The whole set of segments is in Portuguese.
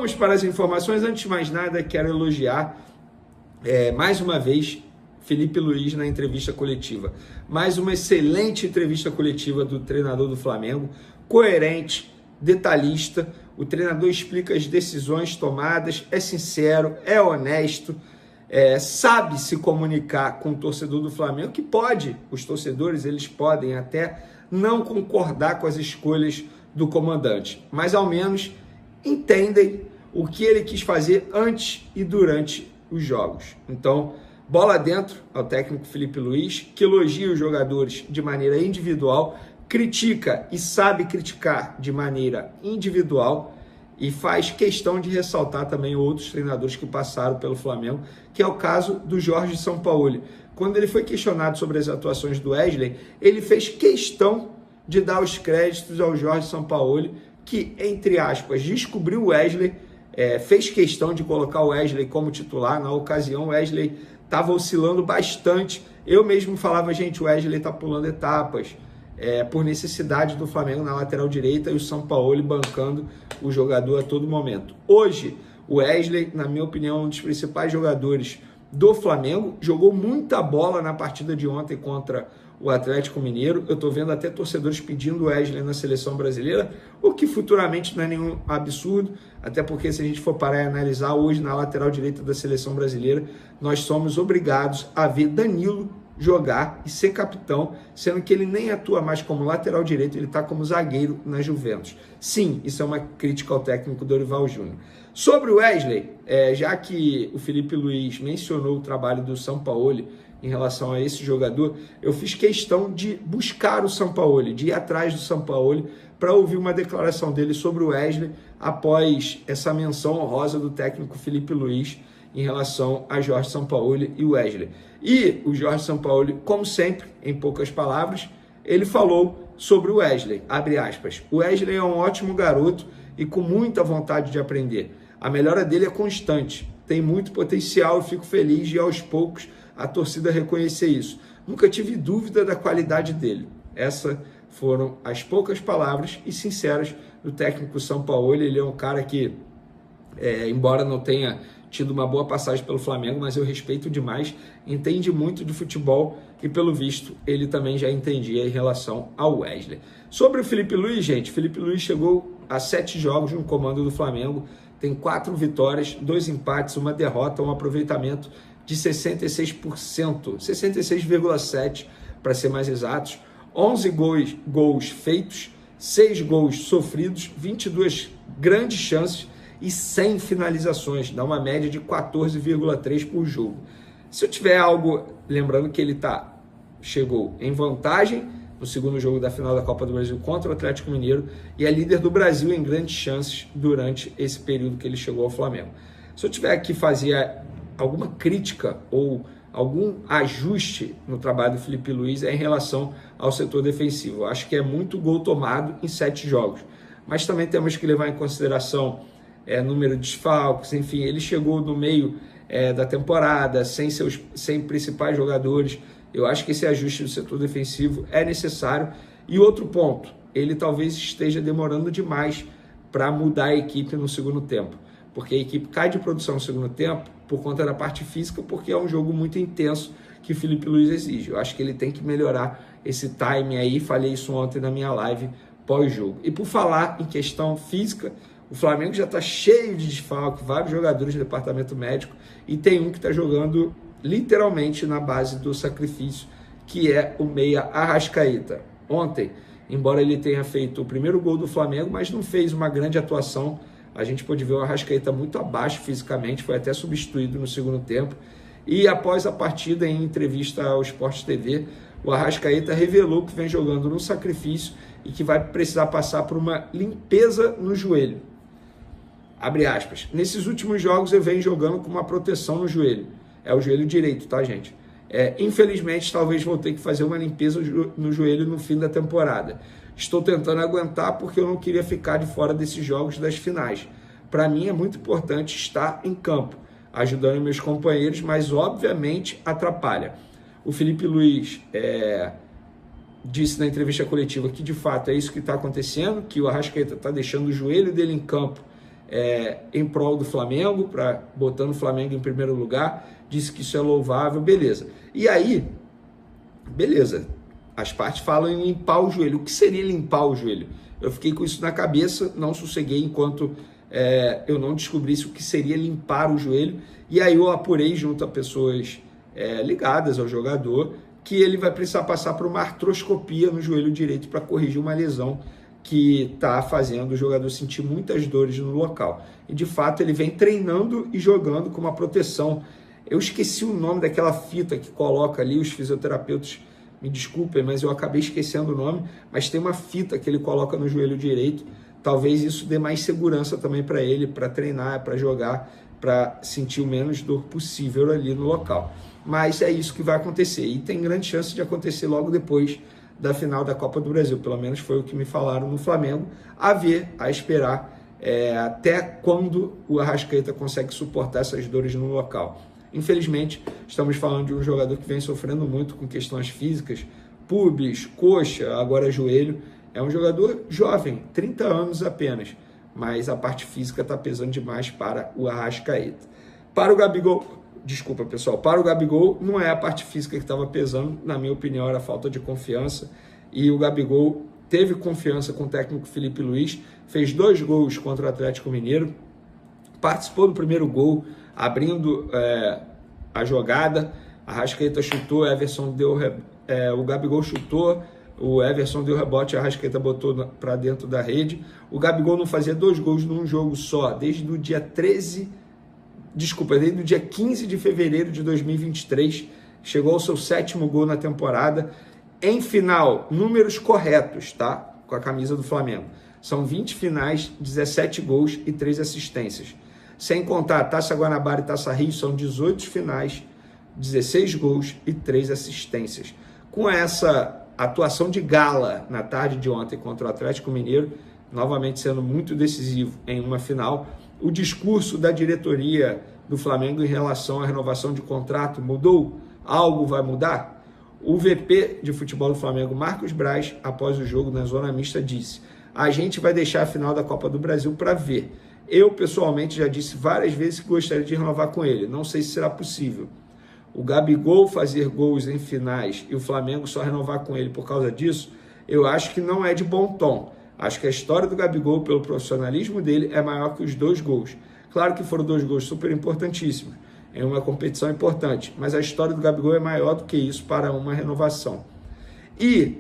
Vamos para as informações. Antes de mais nada, quero elogiar mais uma vez Felipe Luiz na entrevista coletiva. Mais uma excelente entrevista coletiva do treinador do Flamengo, coerente, detalhista. O treinador explica as decisões tomadas, é sincero, é honesto, sabe se comunicar com o torcedor do Flamengo, que pode, os torcedores, eles podem até não concordar com as escolhas do comandante, mas ao menos entendem o que ele quis fazer antes e durante os jogos. Então, bola dentro ao técnico Felipe Luiz, que elogia os jogadores de maneira individual, critica e sabe criticar de maneira individual e faz questão de ressaltar também outros treinadores que passaram pelo Flamengo, que é o caso do Jorge Sampaoli. Quando ele foi questionado sobre as atuações do Wesley, ele fez questão de dar os créditos ao Jorge Sampaoli, que, entre aspas, descobriu o Wesley, fez questão de colocar o Wesley como titular. Na ocasião, o Wesley estava oscilando bastante. Eu mesmo falava, gente, o Wesley está pulando etapas, por necessidade do Flamengo na lateral direita, e o Sampaoli bancando o jogador a todo momento. Hoje, o Wesley, na minha opinião, um dos principais jogadores do Flamengo, jogou muita bola na partida de ontem contra o Atlético Mineiro. Eu estou vendo até torcedores pedindo o Wesley na seleção brasileira, o que futuramente não é nenhum absurdo, até porque se a gente for parar e analisar hoje na lateral direita da seleção brasileira, nós somos obrigados a ver Danilo jogar e ser capitão, sendo que ele nem atua mais como lateral direito, ele está como zagueiro na Juventus. Sim, isso é uma crítica ao técnico Dorival Júnior. Sobre o Wesley, já que o Felipe Luiz mencionou o trabalho do Sampaoli em relação a esse jogador, eu fiz questão de buscar o Sampaoli, de ir atrás do Sampaoli para ouvir uma declaração dele sobre o Wesley após essa menção honrosa do técnico Felipe Luiz em relação a Jorge Sampaoli e Wesley. E o Jorge Sampaoli, como sempre, em poucas palavras, ele falou sobre o Wesley, abre aspas, o Wesley é um ótimo garoto e com muita vontade de aprender. A melhora dele é constante, tem muito potencial e fico feliz de aos poucos a torcida reconhecer isso. Nunca tive dúvida da qualidade dele. Essas foram as poucas palavras e sinceras do técnico Sampaoli. Ele é um cara que, embora não tenha tido uma boa passagem pelo Flamengo, mas eu respeito demais, entende muito de futebol e, pelo visto, ele também já entendia em relação ao Wesley. Sobre o Felipe Luiz, gente, Felipe Luiz chegou a 7 jogos no comando do Flamengo, tem 4 vitórias, 2 empates, 1 derrota, um aproveitamento de 66%, 66,7% para ser mais exatos, 11 gols feitos, 6 gols sofridos, 22 grandes chances e 100 finalizações, dá uma média de 14,3 por jogo. Se eu tiver algo, lembrando que ele chegou em vantagem no segundo jogo da final da Copa do Brasil contra o Atlético Mineiro e é líder do Brasil em grandes chances durante esse período que ele chegou ao Flamengo. Se eu tiver que fazer alguma crítica ou algum ajuste no trabalho do Felipe Luiz em relação ao setor defensivo. Eu acho que é muito gol tomado em 7 jogos, mas também temos que levar em consideração número de desfalques, enfim, ele chegou no meio da temporada, sem principais jogadores. Eu acho que esse ajuste do setor defensivo é necessário. E outro ponto, ele talvez esteja demorando demais para mudar a equipe no segundo tempo, porque a equipe cai de produção no segundo tempo por conta da parte física, porque é um jogo muito intenso que o Felipe Luiz exige. Eu acho que ele tem que melhorar esse time aí, falei isso ontem na minha live pós-jogo. E por falar em questão física, o Flamengo já está cheio de desfalque, vários jogadores do departamento médico, e tem um que está jogando literalmente na base do sacrifício, que é o meia Arrascaeta. Ontem, embora ele tenha feito o primeiro gol do Flamengo, mas não fez uma grande atuação, a gente pôde ver o Arrascaeta muito abaixo fisicamente, foi até substituído no segundo tempo, e após a partida, em entrevista ao Sport TV, o Arrascaeta revelou que vem jogando no sacrifício e que vai precisar passar por uma limpeza no joelho. Abre aspas. Nesses últimos jogos eu venho jogando com uma proteção no joelho. É o joelho direito, tá, gente? Infelizmente, talvez vou ter que fazer uma limpeza no joelho no fim da temporada. Estou tentando aguentar porque eu não queria ficar de fora desses jogos das finais. Para mim é muito importante estar em campo, ajudando meus companheiros, mas obviamente atrapalha. O Felipe Luiz disse na entrevista coletiva que de fato é isso que está acontecendo, que o Arrascaeta está deixando o joelho dele em campo em prol do Flamengo, botando o Flamengo em primeiro lugar, disse que isso é louvável, beleza. E aí, beleza, as partes falam em limpar o joelho. O que seria limpar o joelho? Eu fiquei com isso na cabeça, não sosseguei enquanto eu não descobrisse o que seria limpar o joelho, e aí eu apurei junto a pessoas ligadas ao jogador, que ele vai precisar passar por uma artroscopia no joelho direito para corrigir uma lesão que está fazendo o jogador sentir muitas dores no local. E de fato ele vem treinando e jogando com uma proteção. Eu esqueci o nome daquela fita que coloca ali, os fisioterapeutas me desculpem, mas eu acabei esquecendo o nome, mas tem uma fita que ele coloca no joelho direito. Talvez isso dê mais segurança também para ele, para treinar, para jogar, para sentir o menos dor possível ali no local. Mas é isso que vai acontecer, e tem grande chance de acontecer logo depois da final da Copa do Brasil, pelo menos foi o que me falaram no Flamengo, a ver, a esperar até quando o Arrascaeta consegue suportar essas dores no local. Infelizmente, estamos falando de um jogador que vem sofrendo muito com questões físicas, pubis, coxa, agora joelho. É um jogador jovem, 30 anos apenas, mas a parte física está pesando demais para o Arrascaeta. Para o Gabigol, desculpa pessoal, para o Gabigol não é a parte física que estava pesando, na minha opinião era a falta de confiança, e o Gabigol teve confiança com o técnico Felipe Luiz, fez 2 gols contra o Atlético Mineiro, participou do primeiro gol, abrindo a jogada, a Arrascaeta chutou, Everson deu, o Gabigol chutou, o Everson deu rebote, a Arrascaeta botou para dentro da rede. O Gabigol não fazia 2 gols num jogo só, desde o dia 15 de fevereiro de 2023, chegou ao seu 7º gol na temporada. Em final, números corretos, tá? Com a camisa do Flamengo. São 20 finais, 17 gols e 3 assistências. Sem contar Taça Guanabara e Taça Rio, são 18 finais, 16 gols e 3 assistências. Com essa atuação de gala na tarde de ontem contra o Atlético Mineiro, novamente sendo muito decisivo em uma final, o discurso da diretoria do Flamengo em relação à renovação de contrato mudou? Algo vai mudar? O VP de futebol do Flamengo, Marcos Braz, após o jogo na zona mista, disse: a gente vai deixar a final da Copa do Brasil para ver. Eu, pessoalmente, já disse várias vezes que gostaria de renovar com ele. Não sei se será possível. O Gabigol fazer gols em finais e o Flamengo só renovar com ele por causa disso, eu acho que não é de bom tom. Acho que a história do Gabigol, pelo profissionalismo dele, é maior que os 2 gols. Claro que foram 2 gols super importantíssimos, em uma competição importante, mas a história do Gabigol é maior do que isso para uma renovação. E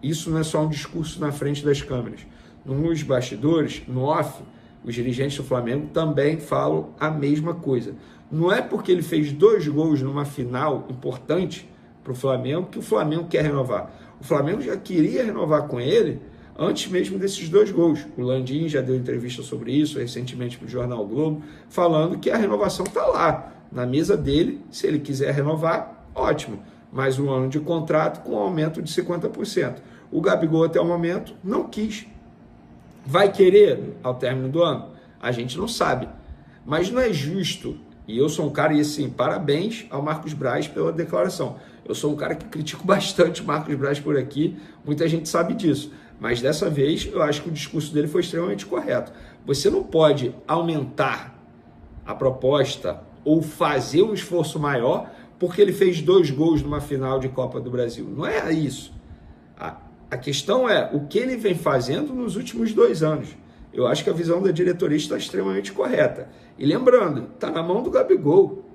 isso não é só um discurso na frente das câmeras. Nos bastidores, no off, os dirigentes do Flamengo também falam a mesma coisa. Não é porque ele fez 2 gols numa final importante para o Flamengo que o Flamengo quer renovar. O Flamengo já queria renovar com ele antes mesmo desses 2 gols. O Landim já deu entrevista sobre isso recentemente para o Jornal Globo, falando que a renovação está lá, na mesa dele. Se ele quiser renovar, ótimo. Mais um ano de contrato com aumento de 50%. O Gabigol, até o momento, não quis. Vai querer ao término do ano? A gente não sabe. Mas não é justo. E eu sou um cara, e assim, parabéns ao Marcos Braz pela declaração. Eu sou um cara que critico bastante o Marcos Braz por aqui, muita gente sabe disso. Mas dessa vez, eu acho que o discurso dele foi extremamente correto. Você não pode aumentar a proposta ou fazer um esforço maior porque ele fez 2 gols numa final de Copa do Brasil. Não é isso. A questão é o que ele vem fazendo nos últimos 2 anos. Eu acho que a visão da diretoria está extremamente correta. E lembrando, está na mão do Gabigol.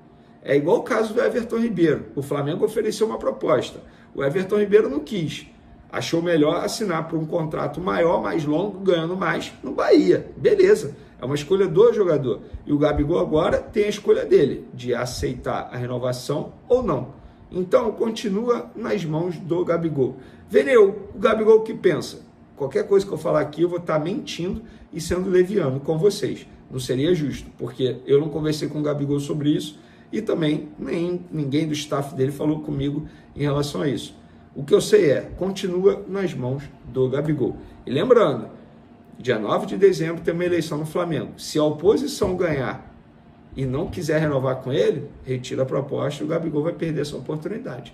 É igual o caso do Everton Ribeiro. O Flamengo ofereceu uma proposta. O Everton Ribeiro não quis. Achou melhor assinar por um contrato maior, mais longo, ganhando mais no Bahia. Beleza, é uma escolha do jogador. E o Gabigol agora tem a escolha dele, de aceitar a renovação ou não. Então, continua nas mãos do Gabigol. Veneu, o Gabigol que pensa? Qualquer coisa que eu falar aqui, eu vou estar mentindo e sendo leviano com vocês. Não seria justo, porque eu não conversei com o Gabigol sobre isso e também ninguém do staff dele falou comigo em relação a isso. O que eu sei é, continua nas mãos do Gabigol. E lembrando, dia 9 de dezembro tem uma eleição no Flamengo. Se a oposição ganhar e não quiser renovar com ele, retira a proposta e o Gabigol vai perder essa oportunidade.